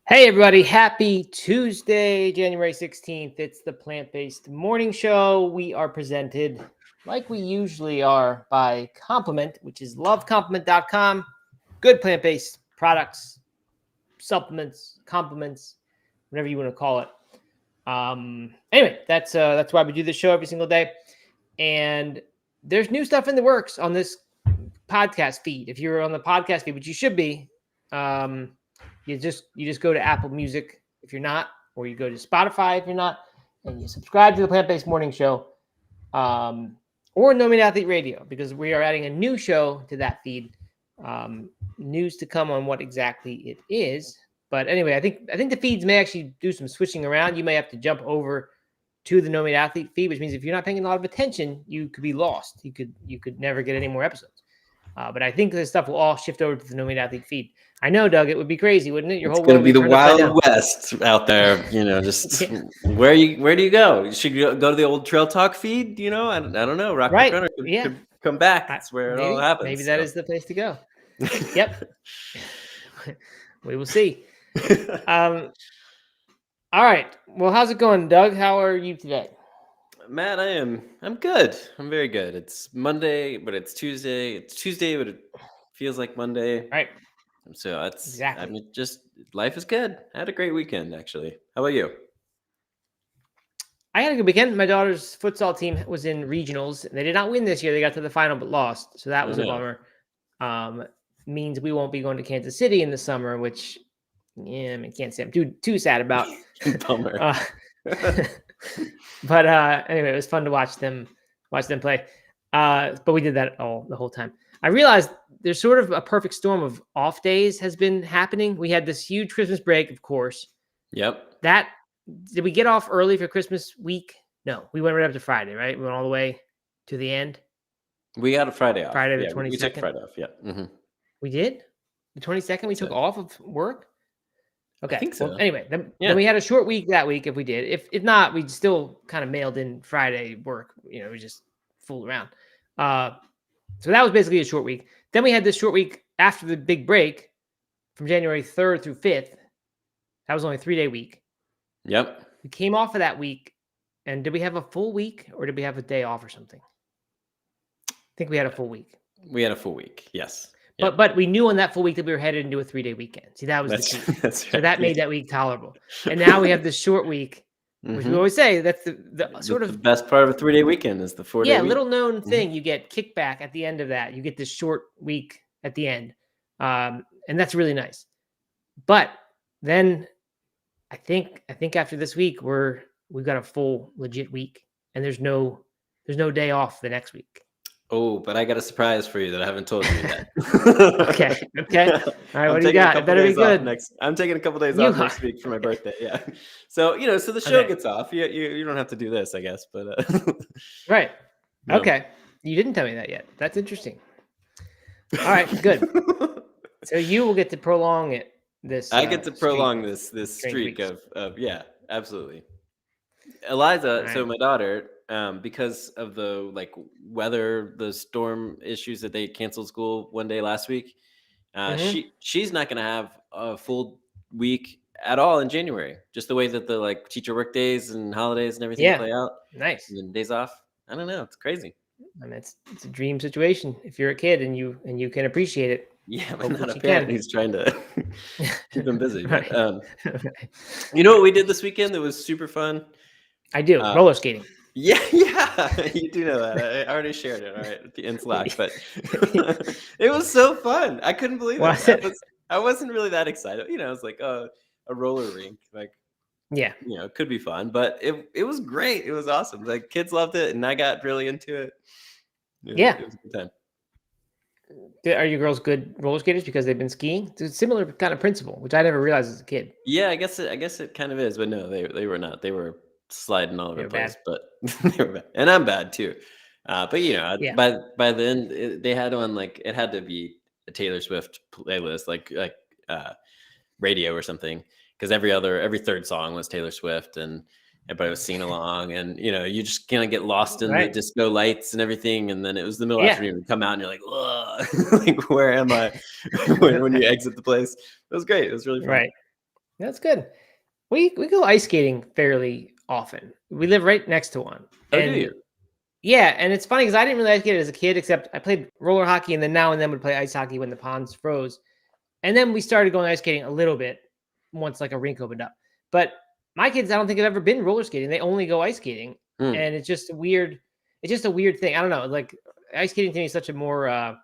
Hey everybody, happy Tuesday, January 16th. It's the Plant-Based Morning Show. We are presented like we usually are by Compliment, which is lovecompliment.com. Good plant-based products, supplements, compliments, whatever you want to call it. Anyway, that's why we do this show every single day. And there's new stuff in the works on this podcast feed. If you're on the podcast feed, which you should be, you just go to Apple Music if you're not, or you go to Spotify if you're not, and you subscribe to the Plant-Based Morning Show, or No Meat Athlete Radio, because we are adding a new show to that feed. News to come on what exactly it is. But anyway, I think the feeds may actually do some switching around. You may have to jump over to the No Meat Athlete feed, which means if you're not paying a lot of attention, you could be lost. You could never get any more episodes. But I think this stuff will all shift over to the No Meat Athlete feed. I know, Doug, it would be crazy, wouldn't it? It's going to be the Wild West out there, just yeah. Where do you go? You should go to the old Trail Talk feed, I don't know. Rock right. Runner could come back. That's where it all happens. Maybe that is the place to go. Yep. We will see. All right. Well, how's it going, Doug? How are you today? Matt, I'm good. I'm very good. It's Monday, but it's Tuesday. It's Tuesday, but it feels like Monday. Right. So that's exactly. Life is good. I had a great weekend, actually. How about you? I had a good weekend. My daughter's futsal team was in regionals. They did not win this year. They got to the final but lost. So that was a bummer. Means we won't be going to Kansas City in the summer, which can't say I'm too sad about. Bummer. But anyway, it was fun to watch them play. But we did that the whole time. I realized there's sort of a perfect storm of off days has been happening. We had this huge Christmas break, of course. Yep. Did we get off early for Christmas week? No, we went right up to Friday, right? We went all the way to the end. We got a Friday off. Friday the 22nd. We took Friday off, yeah. Mm-hmm. We did? The 22nd we took off of work? Okay. I think so. Well, anyway, then we had a short week that week if we did. If not, we still kind of mailed in Friday work. We just fooled around. So that was basically a short week. Then we had this short week after the big break from January 3rd through 5th. That was only a 3-day week. Yep. We came off of that week. And did we have a full week or did we have a day off or something? I think we had a full week. We had a full week, yes. But we knew on that full week that we were headed into a 3-day weekend. See, that was the key. That's right. So that made that week tolerable. And now we have this short week, which we always say that's the sort of the best part of a 3-day weekend is the 4-day week. Little known thing. You get kickback at the end of that. You get this short week at the end. And that's really nice. But then I think after this week we've got a full legit week and there's no day off the next week. Oh, but I got a surprise for you that I haven't told you yet. Okay. All right, what do you got? It better be good. I'm taking a couple days off next week for my birthday. Yeah. So, so the show gets off. You don't have to do this, I guess, but right. No. Okay. You didn't tell me that yet. That's interesting. All right, good. So you will get to prolong it I get to prolong this streak of absolutely. Eliza, so my daughter, because of the weather, the storm issues that they canceled school one day last week, she's not going to have a full week at all in January. Just the way that the teacher work days and holidays and everything play out. Nice. And then days off. I don't know. It's crazy. I mean, it's a dream situation if you're a kid and you can appreciate it. Yeah, but not a parent who's trying to keep them busy. Right. You know what we did this weekend that was super fun? I do. Roller skating. Yeah, you do know that. I already shared it, all right, in Slack, but it was so fun. I couldn't believe it. I wasn't really that excited. It was like a roller rink. It could be fun, but it was great. It was awesome. Kids loved it, and I got really into it. It was a good time. Are you girls good roller skaters because they've been skiing? It's a similar kind of principle, which I never realized as a kid. Yeah, I guess it kind of is, but no, they were not. They were sliding all over the place, but they were bad. And I'm bad too. But by the end, they had on it had to be a Taylor Swift playlist, radio or something, because every third song was Taylor Swift, and everybody was singing along, and you just kind of get lost in the disco lights and everything, and then it was the middle of the afternoon. You come out and you're like, ugh, where am I? when you exit the place, it was great. It was really fun. Right. That's good. We go ice skating fairly often. We live right next to one. Oh, do you? Yeah, and it's funny because I didn't really ice skate as a kid, except I played roller hockey, and then now and then would play ice hockey when the ponds froze. And then we started going ice skating a little bit once like a rink opened up. But my kids, I don't think have ever been roller skating. They only go ice skating, and it's just a weird thing. I don't know. Like ice skating to me is such a more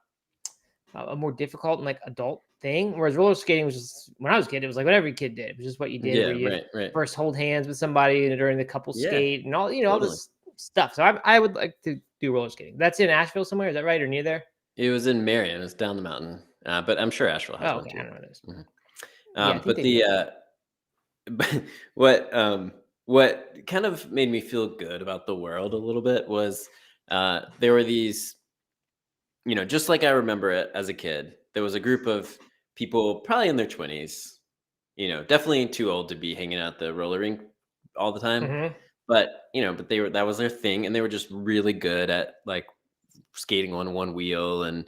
difficult and like adult thing. Whereas roller skating was just when I was a kid, it was like what every kid did. It was just what you did, Yeah, where you right. first hold hands with somebody during the couple Yeah, skate and all all totally. this stuff. So I would like to do roller skating. That's in Asheville somewhere. Is that right or near there? It was in Marion. It's down the mountain, but I'm sure Asheville has one Okay, too. I don't know what it is. Yeah, I think but they the do. what kind of made me feel good about the world a little bit was there were these, just like I remember it as a kid, there was a group of people probably in their 20s, definitely too old to be hanging out the roller rink all the time. Mm-hmm. But that was their thing, and they were just really good at like skating on one wheel and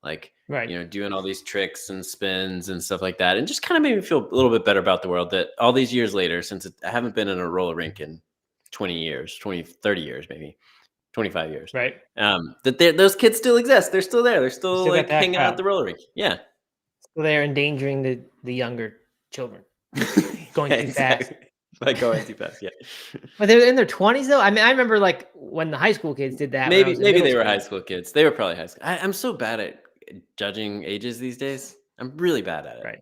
like Right. doing all these tricks and spins and stuff like that, and just kind of made me feel a little bit better about the world that all these years later, since I haven't been in a roller rink in 20 years, 30 years, maybe 25 years, Right. that those kids still exist. They're still there. They're You still still got like that hanging out at crowd. the roller rink. Yeah. So they're endangering the younger children going Yeah, too fast. exactly. Like going too fast. Yeah. But they're in their 20s though. I mean, I remember like when the high school kids did that when I was in Maybe middle they were school. high school kids. They were probably high school. I'm so bad at judging ages these days. I'm really bad at it. Right.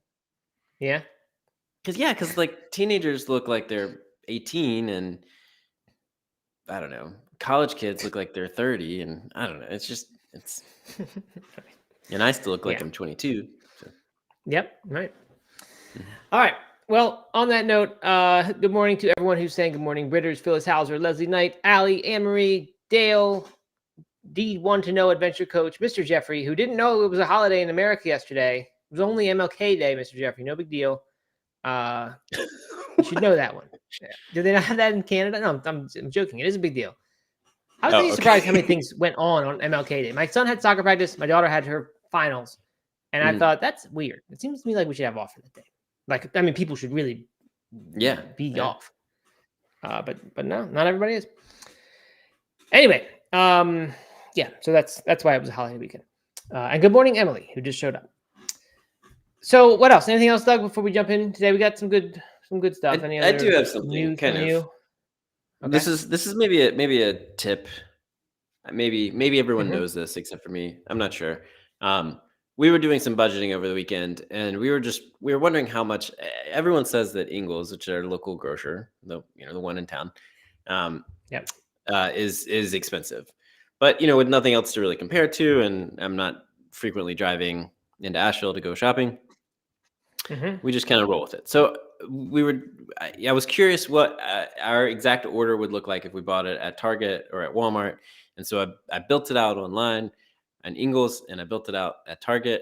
Yeah. Because like teenagers look like they're 18, and I don't know, college kids look like they're 30, and I don't know. It's and I still look like Yeah. I'm 22. So. Yep. Right. Mhm. All right. Well, on that note, good morning to everyone who's saying good morning. Britters, Phyllis Hauser, Leslie Knight, Allie, Anne-Marie, Dale, D1 to Know Adventure Coach, Mr. Jeffrey, who didn't know it was a holiday in America yesterday. It was only MLK Day, Mr. Jeffrey. No big deal. You should know that one. Yeah. Do they not have that in Canada? No, I'm joking. It is a big deal. I was really surprised how many things went on MLK Day. My son had soccer practice. My daughter had her finals. And I thought, that's weird. It seems to me like we should have off for that day. Like, I mean, people should really be off. But no, not everybody is. Anyway, yeah, so that's why it was a holiday weekend. And good morning, Emily, who just showed up. So what else? Anything else, Doug, before we jump in today? We got some good stuff. I do have something news kind from of. you? Okay. This is maybe a tip. Maybe everyone knows this except for me. I'm not sure. We were doing some budgeting over the weekend, and we were wondering how much. Everyone says that Ingles, which is our local grocer, the one in town, is expensive. But with nothing else to really compare to, and I'm not frequently driving into Asheville to go shopping, we just kind of roll with it. So I was curious what our exact order would look like if we bought it at Target or at Walmart. And so I built it out online on Ingles, and I built it out at Target.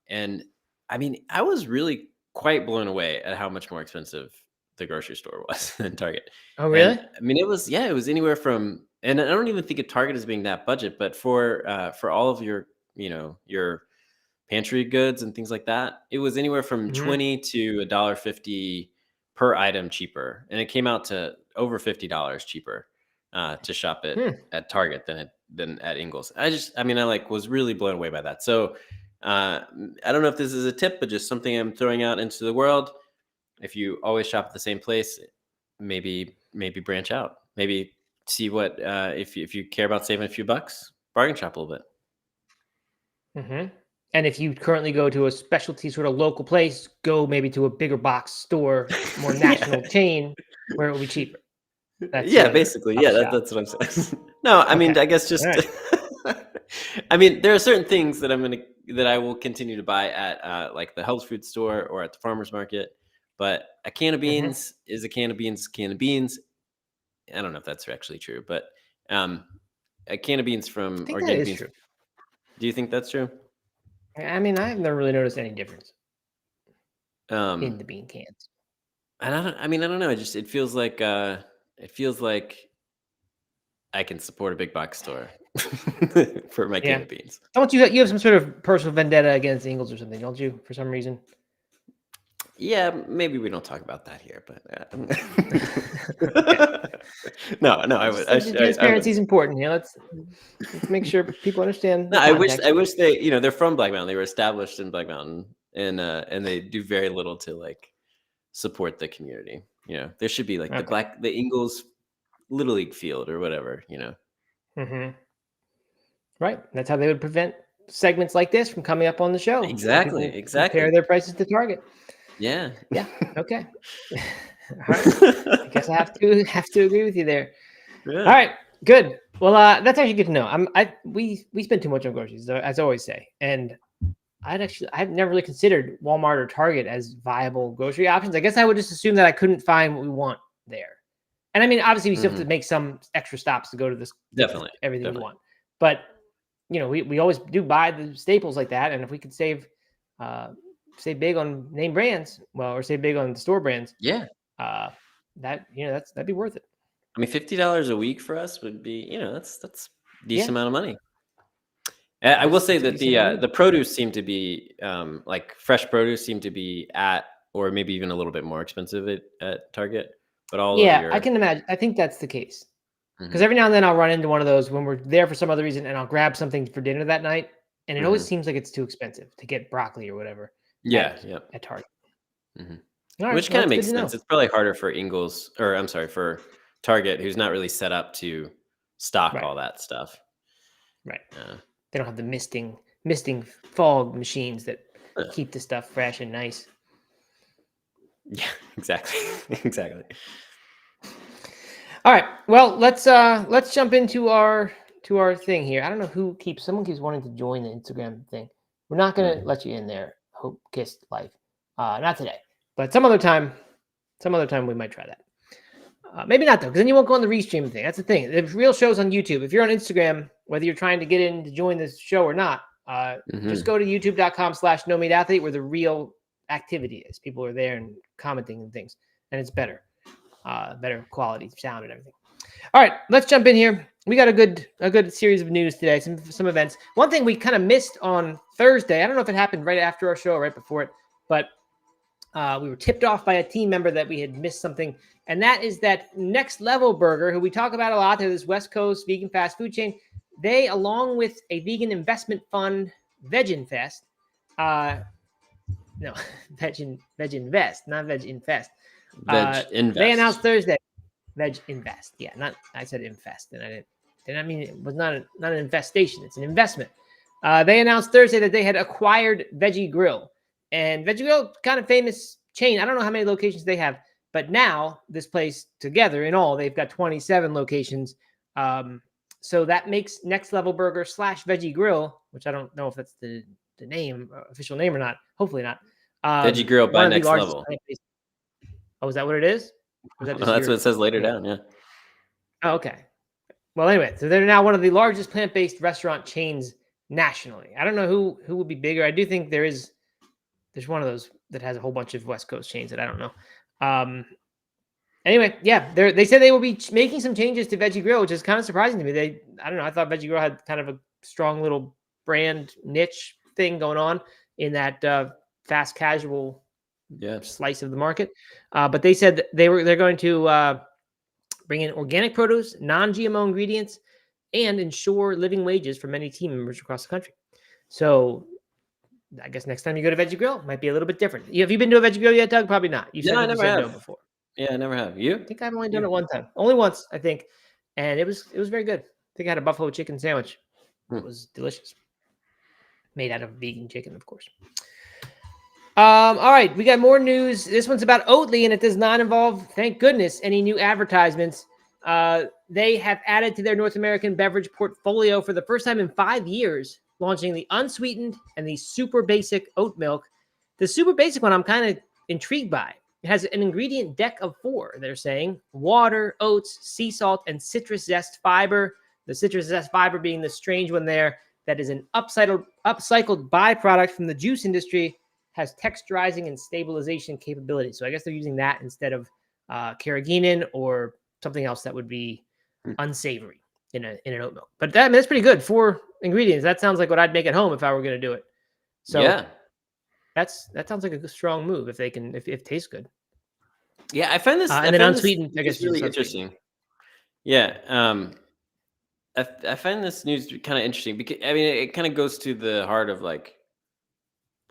And I mean, I was really quite blown away at how much more expensive the grocery store was than Target. Oh, really? And I mean, it was anywhere from, and I don't even think of Target as being that budget, but for all of your, your pantry goods and things like that, it was anywhere from 20 to $1.50 per item cheaper. And it came out to over $50 cheaper to shop it at Target than at Ingles. I was really blown away by that. So I don't know if this is a tip, but just something I'm throwing out into the world. If you always shop at the same place, maybe branch out. Maybe see what if you care about saving a few bucks, bargain shop a little bit. And if you currently go to a specialty sort of local place, go maybe to a bigger box store, more national chain, where it will be cheaper. Basically. Yeah, that's what I'm saying. No, I mean, I guess just. Right. I mean, there are certain things that I will continue to buy at like the health food store or at the farmer's market. But a can of beans is a can of beans. Can of beans. I don't know if that's actually true, but a can of beans from organic beans. True. Do you think that's true? I mean, I've never really noticed any difference in the bean cans. And I don't know. It feels like I can support a big box store for my can of beans. Don't you have some sort of personal vendetta against Ingles or something? Don't you, for some reason? Yeah, maybe we don't talk about that here, but no, transparency is important. Yeah, let's make sure people understand. No, The context. I wish they, they're from Black Mountain. They were established in Black Mountain, and they do very little to like support the community. There should be like the Ingles Little League field or whatever. Mm-hmm. Right. That's how they would prevent segments like this from coming up on the show. Exactly. Compare their prices to Target. Yeah. Yeah. Okay. All right. I guess I have to agree with you there. Yeah. All right. Good. Well, that's actually good to know. We spend too much on groceries, as I always say, and I've never really considered Walmart or Target as viable grocery options. I guess I would just assume that I couldn't find what we want there. And I mean, obviously, we still have to make some extra stops to go to this. Definitely. Everything we want, but we always do buy the staples like that, and if we could save big on name brands, or save big on the store brands, that'd be worth it. I mean, $50 a week for us would be, that's decent amount of money. I will say that the produce seemed to be like fresh produce seemed to be at, or maybe even a little bit more expensive at Target, but I can imagine. I think that's the case. Because every now and then I'll run into one of those when we're there for some other reason, and I'll grab something for dinner that night, and it always seems like it's too expensive to get broccoli or whatever. At Target. Right, which kind of makes sense. It's probably harder for for Target, who's not really set up to stock all that stuff. Right. They don't have the misting fog machines that keep the stuff fresh and nice. Yeah, exactly. Exactly. All right. Well, let's jump into our thing here. I don't know someone keeps wanting to join the Instagram thing. We're not gonna let you in there. Hope Kiss Life. Not today, but some other time we might try that. Maybe not though, because then you won't go on the restream thing. That's the thing. The real show's on YouTube. If you're on Instagram, whether you're trying to get in to join this show or not, just go to youtube.com/NoMeatAthlete where the real activity is. People are there and commenting and things, and it's better. Better quality sound and everything. All right, let's jump in here. We got a good series of news today, some events. One thing we kind of missed on Thursday, I don't know if it happened right after our show or right before it, but we were tipped off by a team member that we had missed something, and that is that Next Level Burger, who we talk about a lot. They're this West Coast vegan fast food chain. They, along with a vegan investment fund, VegInvest, VegInvest, not VegInvest. They announced Thursday, VegInvest. Yeah, I said invest, and I didn't mean it was not an infestation. It's an investment. They announced Thursday that they had acquired Veggie Grill, and Veggie Grill, kind of famous chain. I don't know how many locations they have, but now this place together in all, they've got 27 locations. So that makes Next Level Burger / Veggie Grill, which I don't know if that's the name, official name or not. Hopefully not. Veggie Grill by Next Level. Oh, is that what it is? That's what it says later down, yeah. Oh, okay. Well, anyway, so they're now one of the largest plant-based restaurant chains nationally. I don't know who would be bigger. I do think there's one of those that has a whole bunch of West Coast chains that I don't know. Anyway, yeah, they said they will be making some changes to Veggie Grill, which is kind of surprising to me. I don't know. I thought Veggie Grill had kind of a strong little brand niche thing going on in that fast casual slice of the market. But they said they're going to bring in organic produce, non-GMO ingredients, and ensure living wages for many team members across the country. So I guess next time you go to Veggie Grill, it might be a little bit different. Have you been to a Veggie Grill yet, Doug? Probably not. No, I never have. Before. Yeah, I never have. You? I think I've only done it one time. Only once, I think. And it was very good. I think I had a buffalo chicken sandwich. It was delicious. Made out of vegan chicken, of course. All right, we got more news. This one's about Oatly, and it does not involve, thank goodness, any new advertisements. They have added to their North American beverage portfolio for the first time in 5 years, launching the unsweetened and the super basic oat milk. The super basic one I'm kind of intrigued by. It has an ingredient deck of 4, they're saying. Water, oats, sea salt, and citrus zest fiber. The citrus zest fiber being the strange one there that is an upcycled byproduct from the juice industry, has texturizing and stabilization capabilities. So I guess they're using that instead of carrageenan or something else that would be unsavory in an oat milk. But that's pretty good. 4 ingredients. That sounds like what I'd make at home if I were going to do it. So yeah. that sounds like a strong move if it tastes good. Yeah, I find this and then unsweetened, I guess, really interesting. Yeah, I find this news kind of interesting because I mean it kind of goes to the heart of like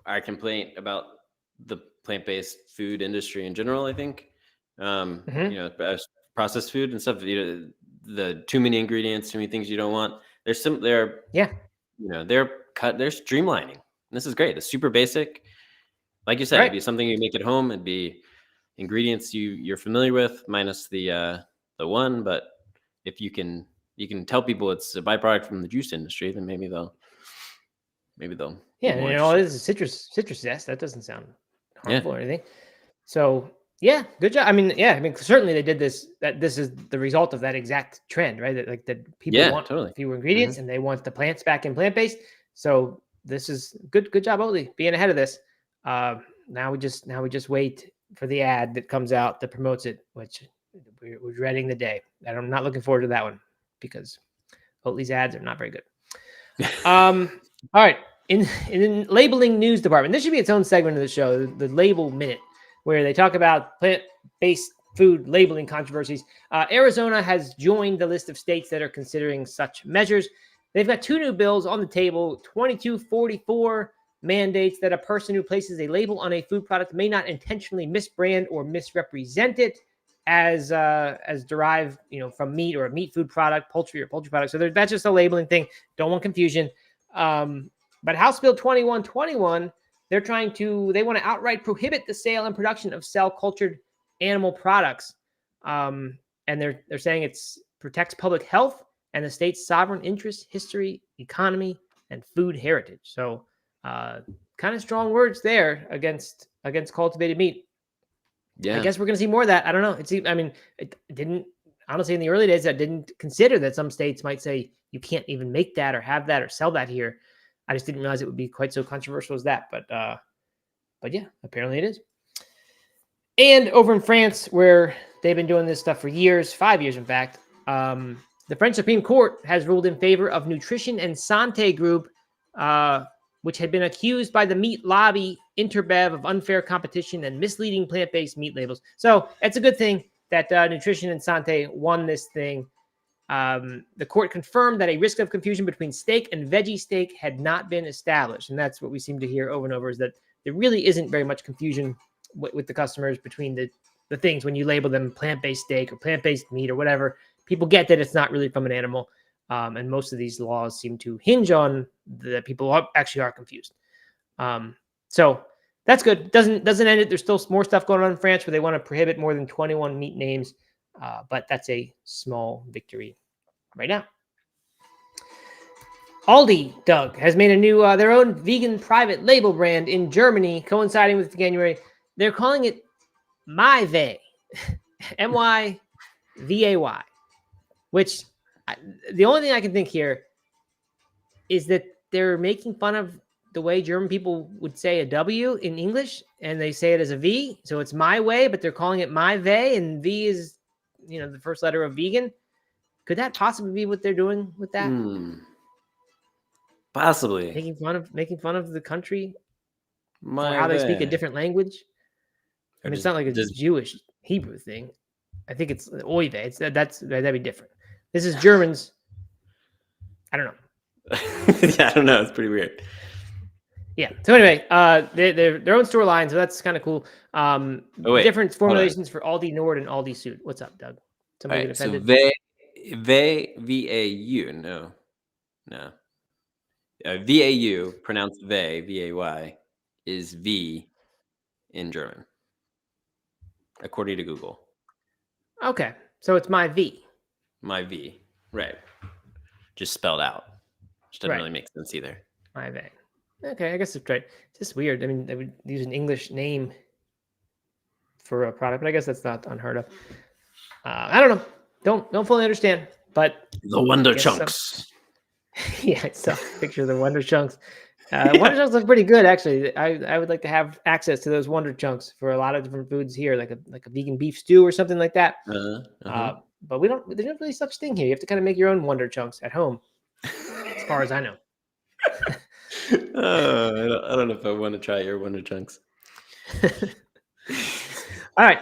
our complaint about the plant-based food industry in general. I think, processed food and stuff. The too many ingredients, too many things you don't want. They're they're streamlining. And this is great. It's super basic. Like you said, it'd be something you make at home. It'd be ingredients you're familiar with, minus the one. But if you can tell people it's a byproduct from the juice industry, then maybe they'll and all this is citrus zest. That doesn't sound harmful or anything. So yeah, good job. I mean, certainly they did this. That this is the result of that exact trend, right? That people want fewer ingredients and they want the plants back in plant-based. So this is good job, Oatly, being ahead of this. Now we just wait for the ad that comes out that promotes it, which we're dreading the day. And I'm not looking forward to that one because Oatly's ads are not very good. All right. In the labeling news department, this should be its own segment of the show, the Label Minute, where they talk about plant-based food labeling controversies. Arizona has joined the list of states that are considering such measures. They've got 2 new bills on the table. 2244 mandates that a person who places a label on a food product may not intentionally misbrand or misrepresent it as derived, from meat or a meat food product, poultry or poultry product. So that's just a labeling thing. Don't want confusion. But House Bill 2121, they want to outright prohibit the sale and production of cell-cultured animal products. And they're saying it protects public health and the state's sovereign interests, history, economy, and food heritage. So kind of strong words there against cultivated meat. Yeah. I guess we're going to see more of that. I don't know. It didn't, honestly, in the early days, I didn't consider that some states might say you can't even make that or have that or sell that here. I just didn't realize it would be quite so controversial as that. But yeah, apparently it is. And over in France, where they've been doing this stuff for years, 5 years, in fact, the French Supreme Court has ruled in favor of Nutrition and Santé Group, which had been accused by the meat lobby Interbev of unfair competition and misleading plant-based meat labels. So it's a good thing that Nutrition and Santé won this thing. The court confirmed that a risk of confusion between steak and veggie steak had not been established. And that's what we seem to hear over and over, is that there really isn't very much confusion with the customers between the things when you label them plant-based steak or plant-based meat or whatever. People get that it's not really from an animal. And most of these laws seem to hinge on that people actually are confused. So that's good. Doesn't end it. There's still more stuff going on in France where they want to prohibit more than 21 meat names. But that's a small victory right now. Aldi, Doug, has made a new their own vegan private label brand in Germany, coinciding with January. They're calling it MyVay, MyVay, which the only thing I can think here is that they're making fun of the way German people would say a W in English, and they say it as a V. So it's my way, but they're calling it MyVay, and V is, the first letter of vegan. Could that possibly be what they're doing with that? Possibly making fun of the country for how they speak a different language. I mean, it's not like a Jewish Hebrew thing. I think it's Oive. That'd be different. This is Germans. I don't know. Yeah, I don't know. It's pretty weird. Yeah. So anyway, they're their own store line, so that's kind of cool. Different formulations for Aldi Nord and Aldi Süd. What's up, Doug? Somebody get offended? So VAU, no. VAU, pronounced VAY, is V in German, according to Google. Okay, so it's my V, right? Just spelled out, which doesn't really make sense either. My V. Okay, I guess it's right. It's just weird. I mean, they would use an English name for a product, but I guess that's not unheard of. I don't know. Don't fully understand, but the Wonder Chunks. Yeah, I saw a picture of the Wonder Chunks. Wonder Chunks look pretty good, actually. I would like to have access to those Wonder Chunks for a lot of different foods here, like a vegan beef stew or something like that. But there's not really such thing here. You have to kind of make your own Wonder Chunks at home, as far as I know. I don't know if I want to try your Wonder Chunks. All right.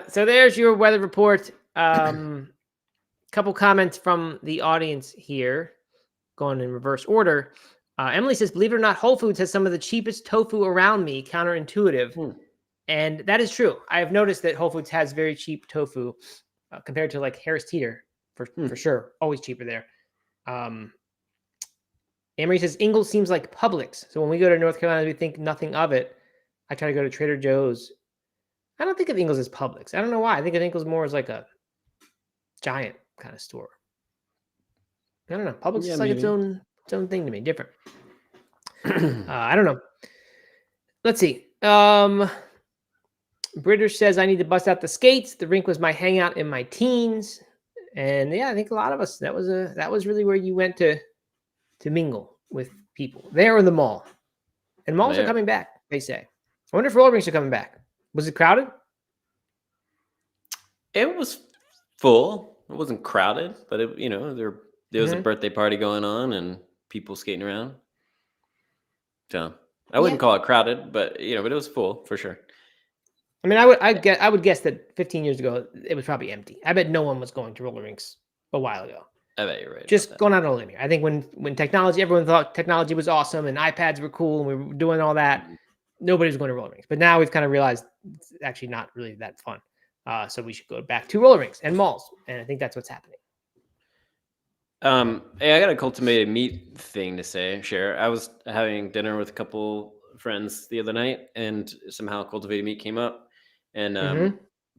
So there's your weather report. Couple comments from the audience here, going in reverse order. Emily says, believe it or not, Whole Foods has some of the cheapest tofu around me, counterintuitive. And that is true. I have noticed that Whole Foods has very cheap tofu compared to like Harris Teeter for sure. Always cheaper there. Emery says, Ingalls seems like Publix. So when we go to North Carolina, we think nothing of it. I try to go to Trader Joe's. I don't think of Ingalls as Publix. I don't know why. I think of Ingalls more as like a giant kind of store. I don't know. Publix is like its own thing to me, different. I don't know. Let's see. British says, I need to bust out the skates. The rink was my hangout in my teens. And yeah, I think a lot of us, that was really where you went to mingle with people. There or the mall. And malls are coming back, they say. I wonder if roller rinks are coming back. Was it crowded? It was full. It wasn't crowded, but it, there was a birthday party going on and people skating around. So I wouldn't call it crowded, but but it was full for sure. I mean, I would guess that 15 years ago it was probably empty. I bet no one was going to roller rinks a while ago. I bet you're right. Just going out on a limb here. I think when technology, everyone thought technology was awesome and iPads were cool and we were doing all that, nobody was going to roller rinks. But now we've kind of realized it's actually not really that fun. So we should go back to roller rinks and malls, and I think that's what's happening. Hey, I got a cultivated meat thing to share. I was having dinner with a couple friends the other night, and somehow cultivated meat came up, and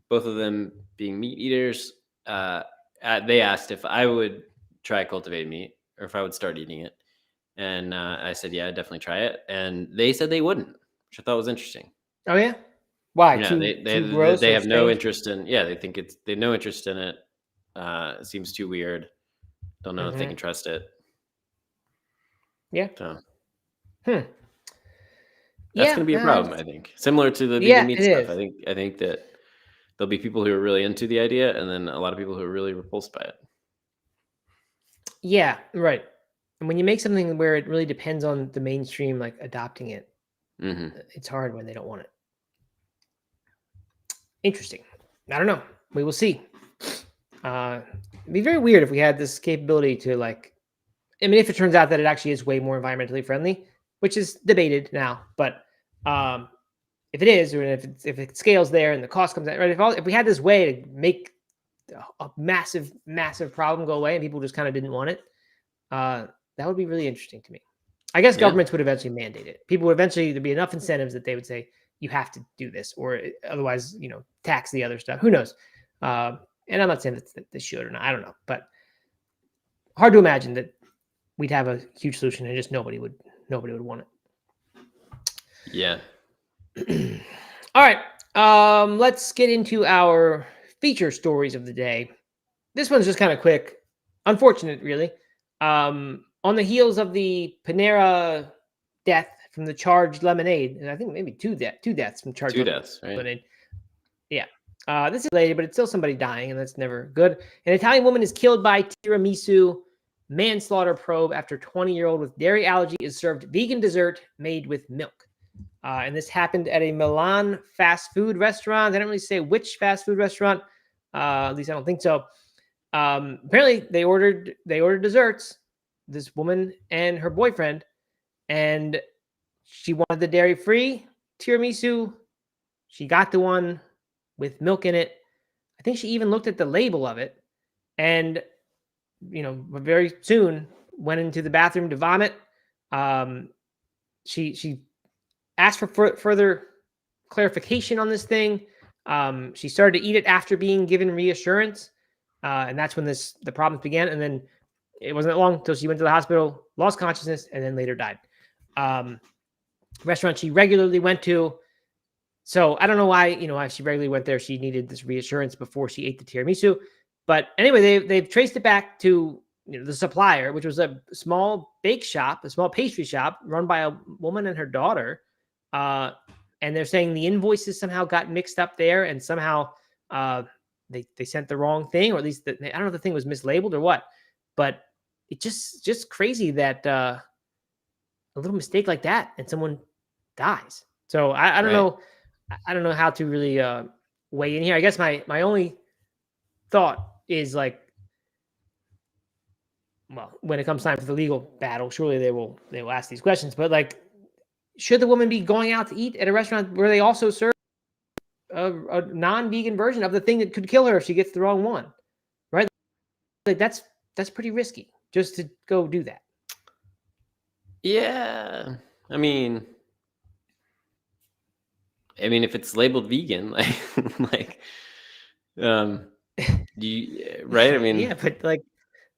both of them being meat eaters, they asked if I would try cultivated meat or if I would start eating it, and I said, yeah, I'd definitely try it, and they said they wouldn't, which I thought was interesting. Oh yeah, why? Yeah, too gross. They have no interest in. Yeah, they have no interest in it. It seems too weird. Don't know if they can trust it. Yeah. So. That's going to be a problem, I think. Similar to the vegan meat stuff. I think that there'll be people who are really into the idea, and then a lot of people who are really repulsed by it. Yeah, right. And when you make something where it really depends on the mainstream, like adopting it, it's hard when they don't want it. Interesting. I don't know. We will see. It'd be very weird if we had this capability to if it turns out that it actually is way more environmentally friendly, which is debated now, but if it is, or if it scales there and the cost comes out, right? If we had this way to make a massive problem go away and people just kind of didn't want it, that would be really interesting to me. I guess governments would eventually mandate it. People would eventually, there'd be enough incentives that they would say, you have to do this, or otherwise, tax the other stuff. Who knows? And I'm not saying that they should or not. I don't know, but hard to imagine that we'd have a huge solution and just nobody would want it. Yeah. All right. Let's get into our feature stories of the day. This one's just kind of quick. Unfortunate, really. On the heels of the Panera death from the charged lemonade, and I think maybe two deaths from charged lemonade. Yeah. This is related, but it's still somebody dying, and that's never good. An Italian woman is killed by tiramisu manslaughter probe after 20-year-old with dairy allergy is served vegan dessert made with milk. And this happened at a Milan fast food restaurant. They don't really say which fast food restaurant. At least I don't think so. Apparently, they ordered desserts, this woman and her boyfriend, and she wanted the dairy-free tiramisu. She got the one with milk in it. I think she even looked at the label of it, and very soon went into the bathroom to vomit. She asked for further clarification on this thing. She started to eat it after being given reassurance, and that's when the problems began. And then it wasn't that long until she went to the hospital, lost consciousness, and then later died. Restaurant she regularly went to. So I don't know why, if she regularly went there, she needed this reassurance before she ate the tiramisu. But anyway, they've traced it back to the supplier, which was a small bake shop, a small pastry shop run by a woman and her daughter. And they're saying the invoices somehow got mixed up there, and somehow they sent the wrong thing, or at least I don't know if the thing was mislabeled or what. But it's just crazy that a little mistake like that and someone dies. So I don't know. I don't know how to really weigh in here. I guess my only thought is like, well, when it comes time for the legal battle, surely they will ask these questions. But like, should the woman be going out to eat at a restaurant where they also serve a non-vegan version of the thing that could kill her if she gets the wrong one, right? Like that's pretty risky just to go do that. Yeah, I mean, if it's labeled vegan, like, right? I mean, yeah,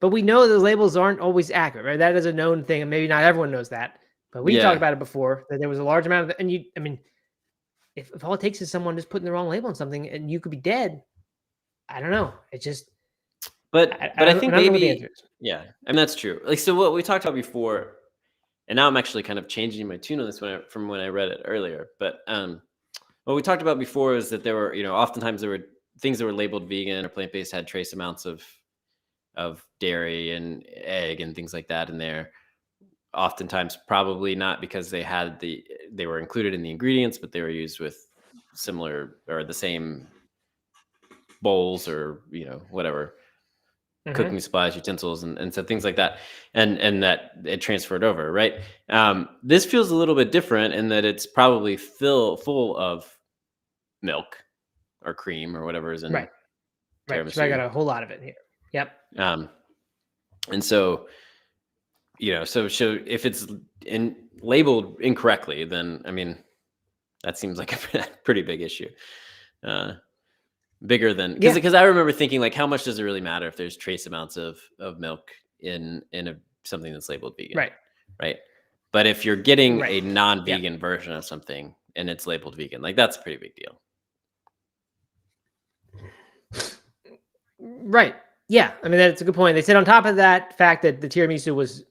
but we know those labels aren't always accurate, right? That is a known thing, and maybe not everyone knows that. But we talked about it before that there was a large amount of, and if all it takes is someone just putting the wrong label on something, and you could be dead. I don't know. It just, but I think maybe, yeah, that's true. Like, so what we talked about before, and now I'm actually kind of changing my tune on this from when I read it earlier. But what we talked about before is that there were, oftentimes there were things that were labeled vegan or plant-based had trace amounts of dairy and egg and things like that in there. Oftentimes, probably not because they were included in the ingredients, but they were used with similar or the same bowls or whatever, cooking supplies, utensils, and so things like that, and that it transferred over, right? This feels a little bit different in that it's probably full of milk or cream or whatever is in right. So I got a whole lot of it here. Yep. And so, so if it's labeled incorrectly, then that seems like a pretty big issue. Bigger than because I remember thinking like, how much does it really matter if there's trace amounts of milk in something that's labeled vegan, right? But if you're getting a non-vegan version of something and it's labeled vegan, like that's a pretty big deal. Right. Yeah. That's a good point. They said on top of that fact that the tiramisu was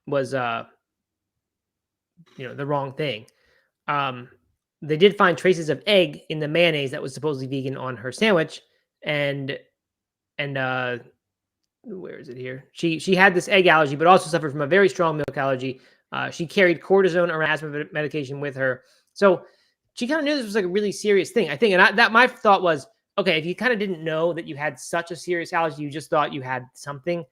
the wrong thing. They did find traces of egg in the mayonnaise that was supposedly vegan on her sandwich. And where is it here? She had this egg allergy, but also suffered from a very strong milk allergy. She carried cortisone or asthma medication with her. So she kind of knew this was like a really serious thing, I think. And my thought was, okay, if you kind of didn't know that you had such a serious allergy, you just thought you had something,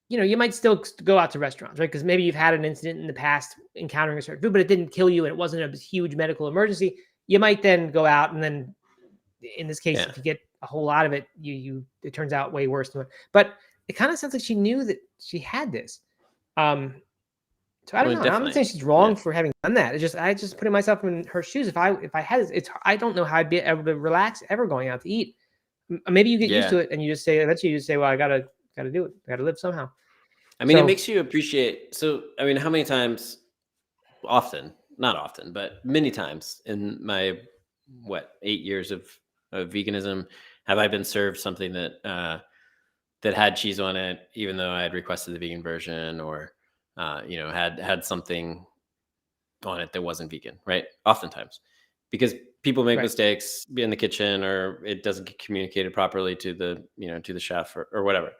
you might still go out to restaurants, right? Because maybe you've had an incident in the past encountering a certain food, but it didn't kill you and it wasn't a huge medical emergency. You might then go out and then, in this case, if you get a whole lot of it, it turns out way worse than. But it kind of sounds like she knew that she had this. So I don't know. I'm not saying she's wrong for having done that. I just putting myself in her shoes. If I had this, I don't know how I'd be able to relax ever going out to eat. Maybe you get used to it and you just say, eventually you just say, well, I gotta do it. I gotta live somehow. It makes you appreciate. So, how many times, not often, but many times in my, 8 years of veganism, have I been served something that had cheese on it, even though I had requested the vegan version, or, had something on it that wasn't vegan, right? Oftentimes, because people make mistakes in the kitchen, or it doesn't get communicated properly to the, to the chef or whatever.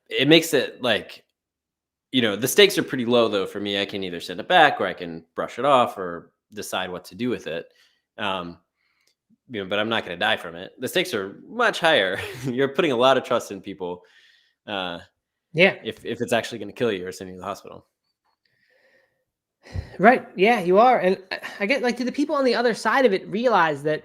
It makes it like, the stakes are pretty low though for me. I can either send it back or I can brush it off or decide what to do with it. But I'm not going to die from it. The stakes are much higher. You're putting a lot of trust in people. If it's actually going to kill you or send you to the hospital. Right. Yeah, you are. And I get like, do the people on the other side of it realize that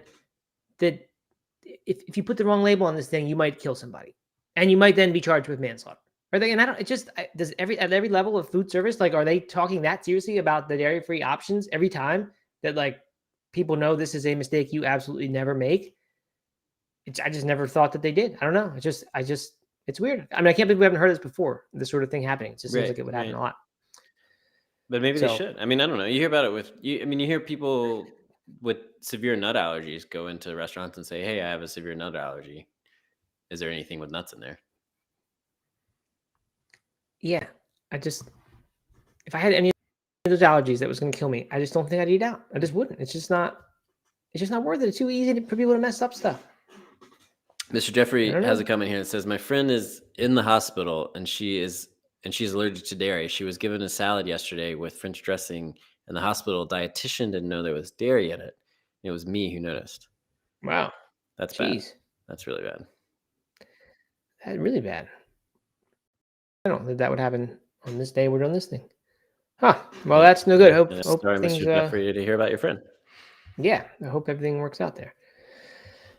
if you put the wrong label on this thing, you might kill somebody and you might then be charged with manslaughter? Are they? And does at every level of food service, like, are they talking that seriously about the dairy-free options every time that like people know this is a mistake you absolutely never make? I just never thought that they did. I don't know. It's weird. I can't believe we haven't heard this before. This sort of thing happening. It just seems like it would happen a lot. But maybe they should. I don't know. You hear about it with you. You hear people with severe nut allergies go into restaurants and say, "Hey, I have a severe nut allergy. Is there anything with nuts in there?" Yeah, if I had any of those allergies that was going to kill me, I just don't think I'd eat out. I just wouldn't. It's just not worth it. It's too easy for people to mess up stuff. Mr. Jeffrey has a comment here that says, "My friend is in the hospital and she is and she's allergic to dairy. She was given a salad yesterday with French dressing, and the hospital dietitian didn't know there was dairy in it. It was me who noticed. Wow. That's Jeez. bad. That's really bad. That's really bad. I don't think that would happen on this day we're doing this thing. Huh. Well, that's no good. Hope Sorry, things. Mr. Jeffrey, to hear about your friend. Yeah, I hope everything works out there.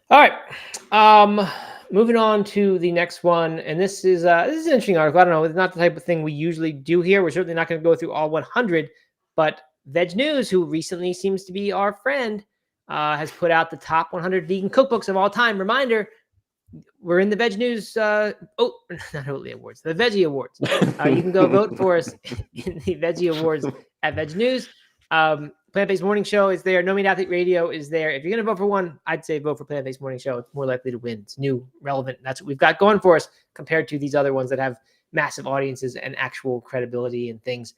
All right. Moving on to the next one, and this is an interesting article. I don't know, it's not the type of thing we usually do here. We're certainly not going to go through all 100, but VegNews, who recently seems to be our friend, has put out the top 100 vegan cookbooks of all time. Reminder: we're in the VegNews, not Oatly Awards, the Veggie Awards. You can go vote for us in the Veggie Awards at VegNews. Plant-Based Morning Show is there. No Meat Athlete Radio is there. If you're going to vote for one, I'd say vote for Plant-Based Morning Show. It's more likely to win. It's new, relevant. That's what we've got going for us compared to these other ones that have massive audiences and actual credibility and things.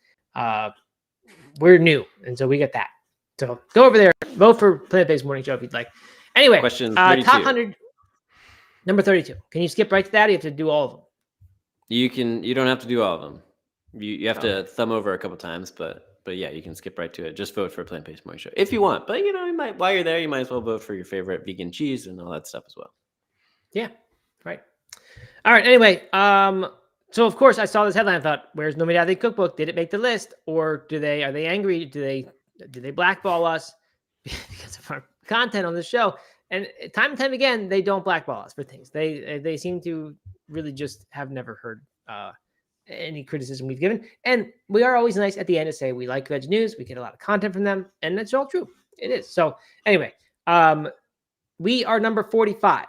We're new, and so we get that. So go over there, vote for Plant-Based Morning Show if you'd like. Anyway, question 32. Top 100, number 32. Can you skip right to that? Or you have to do all of them. You don't have to do all of them. You have to thumb over a couple times, but yeah, you can skip right to it. Just vote for Plant-Based Morning Show if you want. But you might, while you're there, you might as well vote for your favorite vegan cheese and all that stuff as well. Yeah, right. All right. Anyway, so of course I saw this headline. I thought, "Where's No Meat Athlete Cookbook? Did it make the list, or are they angry? Do they blackball us because of our content on the show?" And time and time again, they don't blackball us for things. They seem to really just have never heard any criticism we've given. And we are always nice at the end to say we like VegNews. We get a lot of content from them, and that's all true. It is. So anyway, we are number 45,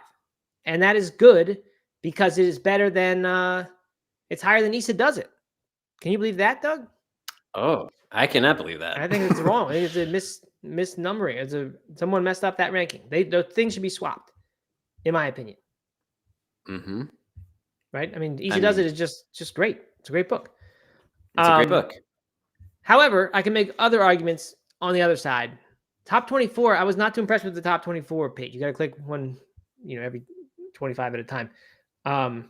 and that is good because it is better than it's higher than Issa Does It. Can you believe that, Doug? Oh, I cannot believe that. I think it's wrong. I think it's a misnumbering. Someone messed up that ranking. The things should be swapped, in my opinion. Mm-hmm. Right? I mean, Issa Does It is just great. It's a great book. It's a great book. However, I can make other arguments on the other side. Top 24, I was not too impressed with the top 24 page. You got to click one, every 25 at a time. I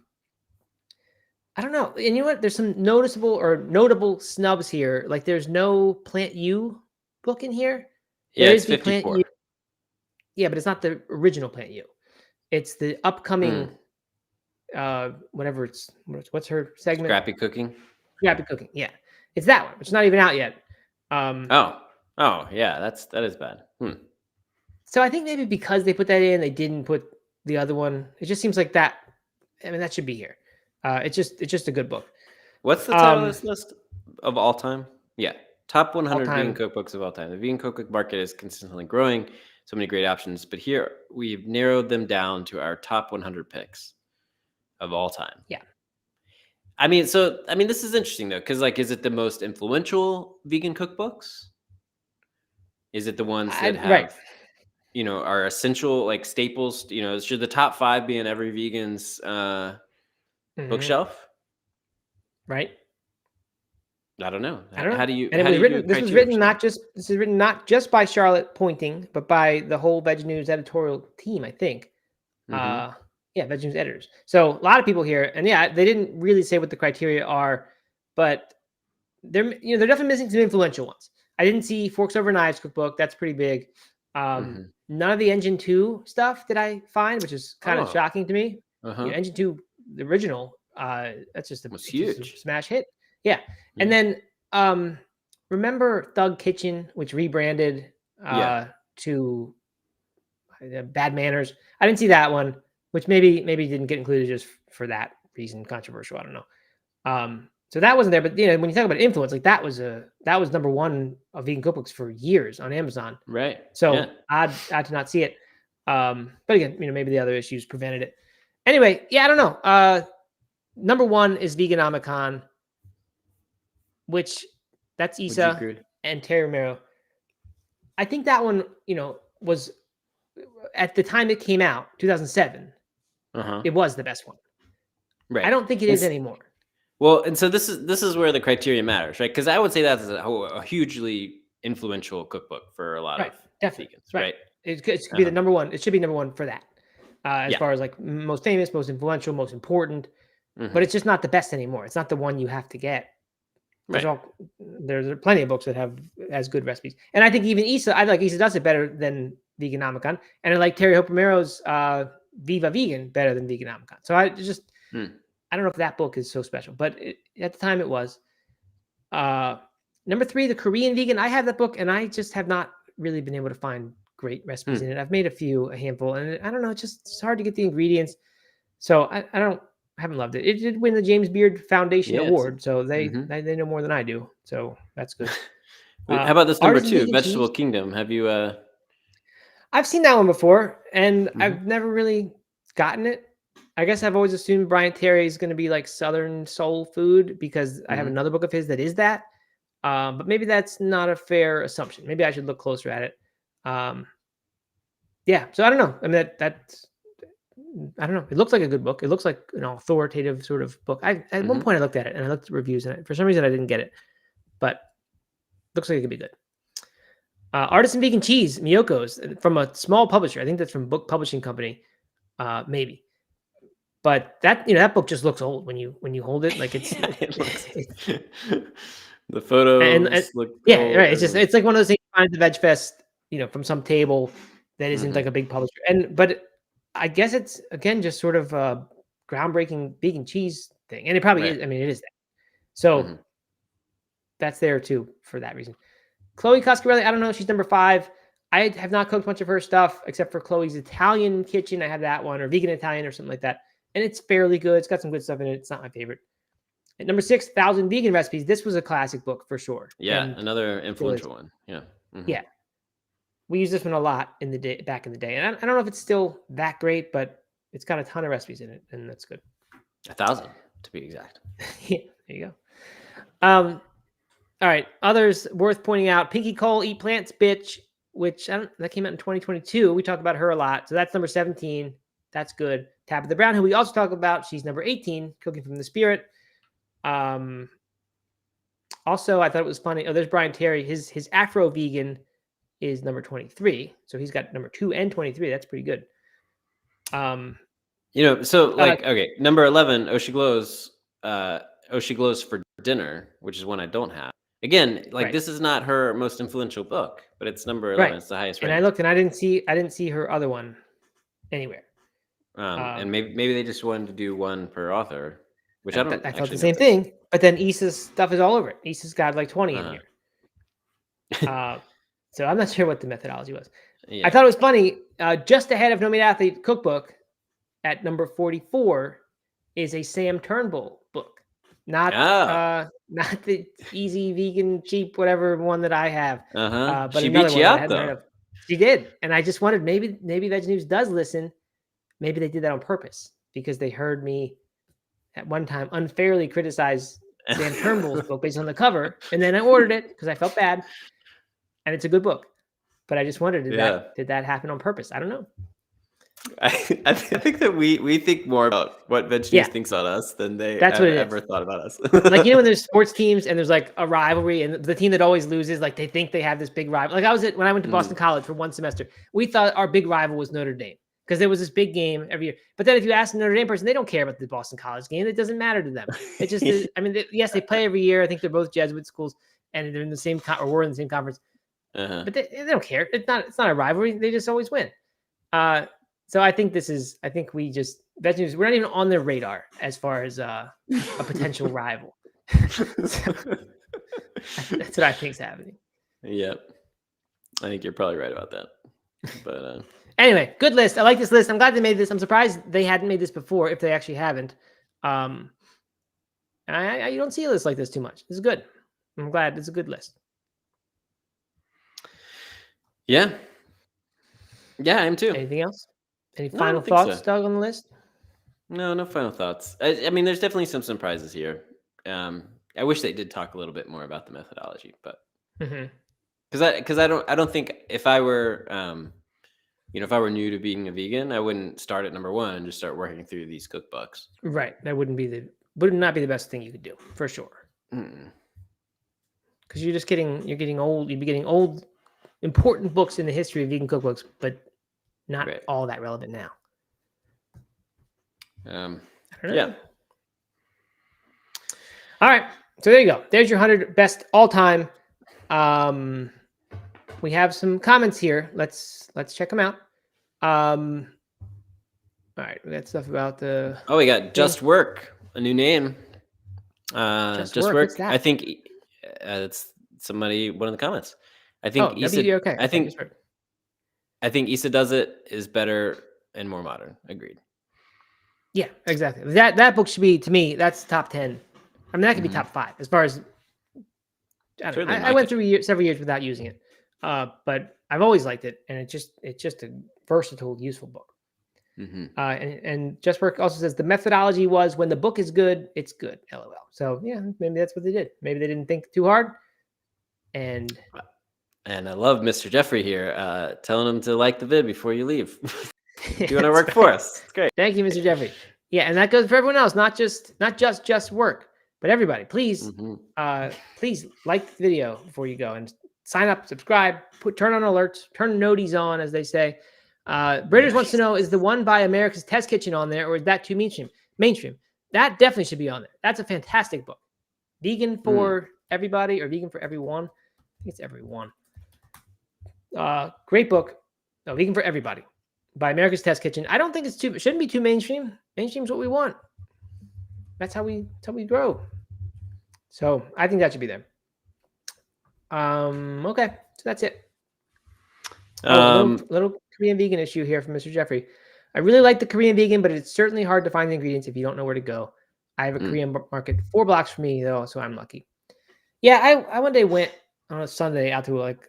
don't know. And you know what? There's some notable snubs here. Like there's no Plant U book in here. Yeah, there it's is the 54. Plant U. Yeah, but it's not the original Plant U. It's the upcoming, what's her segment? Scrappy Cooking. Scrappy Cooking. Yeah, it's that one, which is not even out yet. Oh, yeah, that is bad. So I think maybe because they put that in, they didn't put the other one. It just seems like that. I mean, that should be here. It's just a good book. What's the title of this list of all time? Yeah, top 100 All-time. vegan cookbooks of all time. The vegan cookbook market is consistently growing. So many great options, but here we've narrowed them down to our top 100 picks of all time. Yeah. I mean, this is interesting though, because is it the most influential vegan cookbooks? Is it the ones that have, right. Are essential staples? Should the top 5 be in every vegan's bookshelf? Right. I don't know. I don't know. How do you? And this was written not just by Charlotte Pointing, but by the whole VegNews editorial team. I think. VegNews editors. So a lot of people here, and they didn't really say what the criteria are, but they're definitely missing some influential ones. I didn't see Forks Over Knives cookbook. That's pretty big. None of the Engine 2 stuff did I find, which is kind of shocking to me. Engine 2, the original, that's just huge smash hit. Yeah. And then remember Thug Kitchen, which rebranded to Bad Manners. I didn't see that one, which maybe didn't get included just for that reason. Controversial. I don't know. So that wasn't there. But when you talk about influence, that was number one of vegan cookbooks for years on Amazon. Right. So odd to not see it. But again, maybe the other issues prevented it. Anyway, I don't know. Number 1 is Veganomicon, which that's Issa and Terry Romero. I think that one, was at the time it came out, 2007. It was the best one. Right. I don't think it is anymore. Well, and so this is where the criteria matters, right? Because I would say that's a hugely influential cookbook for a lot of vegans, right? It could be the number one. It should be number 1 for that. As far as most famous, most influential, most important. but it's just not the best anymore. It's not the one you have to get. There's plenty of books that have as good recipes, and I think even Isa, I like Isa does it better than Veganomicon, and I like Terry Hope Romero's Viva Vegan better than Veganomicon. So I just I don't know if that book is so special, but at the time it was. Number 3, the Korean Vegan. I have that book, and I just have not really been able to find great recipes in it. I've made a handful, and I don't know, it's hard to get the ingredients. So I haven't loved it. It did win the James Beard Foundation Award, so they know more than I do. So that's good. How about this number 2, Vegetable Kingdom? Have you? I've seen that one before, and I've never really gotten it. I guess I've always assumed Brian Terry is going to be like Southern soul food because I have another book of his that is that. But maybe that's not a fair assumption. Maybe I should look closer at it. Yeah. So I don't know. I mean, that's I don't know. It looks like a good book. It looks like an authoritative sort of book. At one point I looked at it and I looked at reviews and for some reason I didn't get it, but looks like it could be good. Artisan Vegan Cheese, Miyoko's from a small publisher. I think that's from Book Publishing Company, maybe. But that that book just looks old when you hold it. Like it's the photos look old. Right. It's like one of those things you find at the Veg Fest, from some table that isn't like a big publisher. But I guess it's again just sort of a groundbreaking vegan cheese thing, and it probably is. I mean, it is that. So that's there too for that reason. Chloe Coscarelli, I don't know. She's number 5. I have not cooked much of her stuff except for Chloe's Italian Kitchen. I have that one, or Vegan Italian, or something like that, and it's fairly good. It's got some good stuff in it. It's not my favorite. At number 6, 1,000 Vegan Recipes. This was a classic book for sure. Yeah, another influential one. Yeah. Yeah. We used this one a lot back in the day. And I don't know if it's still that great, but it's got a ton of recipes in it, and that's good. 1,000 to be exact. Yeah, there you go. All right. Others worth pointing out. Pinky Cole, Eat Plants Bitch, which that came out in 2022. We talked about her a lot. So that's number 17. That's good. Tabitha Brown, who we also talk about. She's number 18, Cooking from the Spirit. Also, I thought it was funny. Oh, there's Brian Terry. His Afro Vegan is number 23. So he's got number 2 and 23. That's pretty good. Okay, number 11, Oshi Glows for Dinner, which is one I don't have. Again, this is not her most influential book, but it's number 11. Right. It's the highest rated. And I looked and I didn't see her other one anywhere. And maybe they just wanted to do one per author, which I thought the same thing. But then Issa's stuff is all over it. Issa's got like 20 in here. So I'm not sure what the methodology was. Yeah. I thought it was funny. Just ahead of No Meat Athlete Cookbook, at number 44, is a Sam Turnbull book. Not the easy vegan cheap whatever one that I have. But she beat you up though. She did, and I just wondered maybe VegNews does listen. Maybe they did that on purpose because they heard me at one time unfairly criticize Sam Turnbull's book based on the cover, and then I ordered it because I felt bad, and it's a good book. But I just wondered, did that happen on purpose? I don't know. I think that we think more about what VegNews thinks on us than they ever thought about us. Like, when there's sports teams and there's like a rivalry and the team that always loses, like they think they have this big rival. Like when I went to Boston College for one semester, we thought our big rival was Notre Dame because there was this big game every year. But then if you ask a Notre Dame person, they don't care about the Boston College game. It doesn't matter to them. It just is. I mean, yes, they play every year. I think they're both Jesuit schools and they're in the same or we're in the same conference. But they don't care. It's not a rivalry. They just always win. So I think VegNews, we're not even on their radar as far as a potential rival. So, that's what I think is happening. Yep. I think you're probably right about that. But anyway, good list. I like this list. I'm glad they made this. I'm surprised they hadn't made this before, if they actually haven't. You don't see a list like this too much. This is good. I'm glad it's a good list. Yeah. Yeah, I am too. Anything else? Any final thoughts, Doug, on the list? No final thoughts. I mean, there's definitely some surprises here. I wish they did talk a little bit more about the methodology, but because I don't think if I were if I were new to being a vegan, I wouldn't start at number 1 and just start working through these cookbooks. Right. That would not be the best thing you could do for sure. Because you're getting old. You'd be getting old, important books in the history of vegan cookbooks, but not all that relevant now. Yeah. All right. So there you go. There's your 100 best all time. We have some comments here. Let's check them out. All right, we got stuff about the. Oh, we got Just Work, a new name. Just Work. What's that? I think it's somebody. One of the comments. I think Issa. Okay. I think Issa Does It is better and more modern. Agreed. Yeah, exactly. That book should be, to me, that's top 10. I mean, that could be top 5 as far as. I went through several years without using it, but I've always liked it, and it's just a versatile, useful book. And Just Work also says the methodology was when the book is good, it's good. LOL. So yeah, maybe that's what they did. Maybe they didn't think too hard. And I love Mr. Jeffrey here, telling him to like the vid before you leave. You want to work for us? It's great. Thank you, Mr. Jeffrey. Yeah, and that goes for everyone else, not just Just Work, but everybody. Please, please like the video before you go and sign up, subscribe, turn on alerts, turn noties on, as they say. Britters wants to know, is the one by America's Test Kitchen on there, or is that too mainstream? That definitely should be on there. That's a fantastic book. Vegan for everybody, or vegan for everyone. I think it's everyone. Great book. No, Vegan for Everybody by America's Test Kitchen. I don't think it shouldn't be too mainstream. Mainstream's what we want. That's how we grow. So I think that should be there. Okay, so that's it. Little Korean vegan issue here from Mr. Jeffrey. I really like the Korean vegan, but it's certainly hard to find the ingredients if you don't know where to go. I have a Korean market 4 blocks from me, though, so I'm lucky. Yeah, I one day went on a Sunday out to like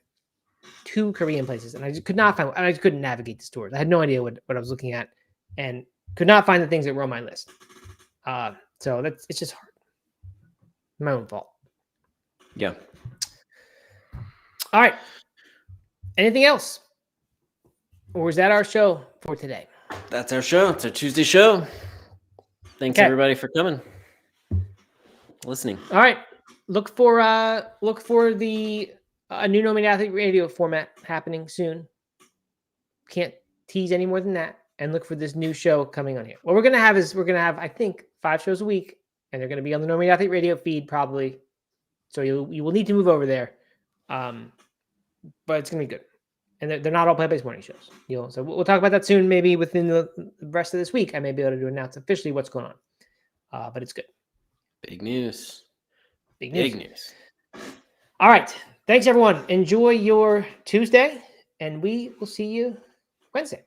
2 Korean places, and I just could not find. I just couldn't navigate the stores. I had no idea what I was looking at, and could not find the things that were on my list. So it's just hard. My own fault. Yeah. All right. Anything else? Or is that our show for today? That's our show. It's our Tuesday show. Thanks everybody for coming, listening. All right. Look for the new No Meat Athlete radio format happening soon. Can't tease any more than that. And look for this new show coming on here. What we're gonna have I think 5 shows a week, and they're gonna be on the No Meat Athlete radio feed probably. So you will need to move over there, but it's gonna be good. And they're not all plant-based morning shows. So we'll talk about that soon. Maybe within the rest of this week, I may be able to announce officially what's going on. But it's good. Big news. Big news. All right. Thanks, everyone. Enjoy your Tuesday, and we will see you Wednesday.